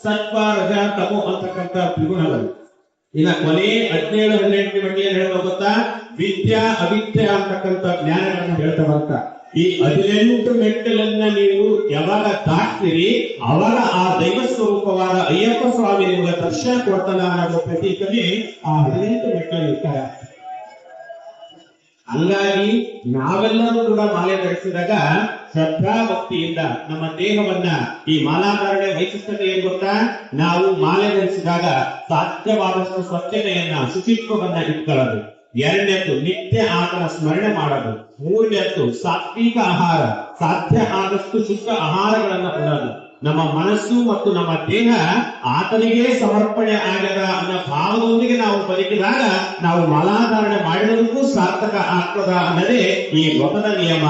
ಸತ್ವ ರಜ ತಮೋ ಅಂತಕ್ಕಂಥ ತ್ರಿಗುಣಗಳು. ಇನ್ನ ಕೊನೆ 17-18 ಬಗ್ಗೆ ಹೇಳೋ ಗೊತ್ತಾ, ವಿದ್ಯಾ ಅವಿದ್ಯಾ ಅಂತಕ್ಕಂಥ ಜ್ಞಾನಗಳನ್ನ ಹೇಳ್ತಾ ಬರ್ತಾ ಈ 18 ಮೆಟ್ಟಲನ್ನ ನೀವು ಯಾವಾಗ ದಾಟ್ತೀರಿ ಅವಾಗ ಆ ದೈವ ಸ್ವರೂಪವಾದ ಅಯ್ಯಪ್ಪ ಸ್ವಾಮಿ ನಿಮಗೆ ದರ್ಶನ ಕೊಡ್ತಾನ ಅನ್ನೋ ಪ್ರತೀಕಲ್ಲಿ ಆ 18 ಮೆಟ್ಟಲು ಇರ್ತಾರೆ. ಹಂಗಾಗಿ ನಾವೆಲ್ಲರೂ ಕೂಡ ಮಾಲೆ ಧರಿಸಿದಾಗ ಶ್ರದ್ಧಾ ಭಕ್ತಿಯಿಂದ ನಮ್ಮ ದೇಹವನ್ನ ಈ ಮಾಲಾಧಾರಣೆ ವೈಶಿಷ್ಟ್ಯತೆ ಏನ್ ಗೊತ್ತಾ, ನಾವು ಮಾಲೆ ಧರಿಸಿದಾಗ ಸಾಧ್ಯವಾದಷ್ಟು ಸ್ವಚ್ಛತೆಯನ್ನ ಶುಚಿತ್ವವನ್ನ ಇಟ್ಕೊಳ್ಳೋದು. ಎರಡನೇದ್ದು ನಿತ್ಯ ಆತನ ಸ್ಮರಣೆ ಮಾಡೋದು. ಮೂರನೇದ್ದು ಸಾತ್ವಿಕ ಆಹಾರ, ಸಾಧ್ಯ ಆದಷ್ಟು ಶುದ್ಧ ಆಹಾರಗಳನ್ನ ಉಣ್ಣೋದು. ನಮ್ಮ ಮನಸ್ಸು ಮತ್ತು ನಮ್ಮ ದೇಹ ಆತನಿಗೆ ಸಮರ್ಪಣೆ ಆಗದ ಅನ್ನೋ ಭಾವದೊಂದಿಗೆ ನಾವು ಬದುಕಿದಾಗ ನಾವು ಮಾಲಾಧಾರಣೆ ಮಾಡಿರೋದಕ್ಕೂ ಸಾರ್ಥಕ ಆಗ್ತದ ಅನ್ನೋದೇ ಈ ವ್ರತದ ನಿಯಮ.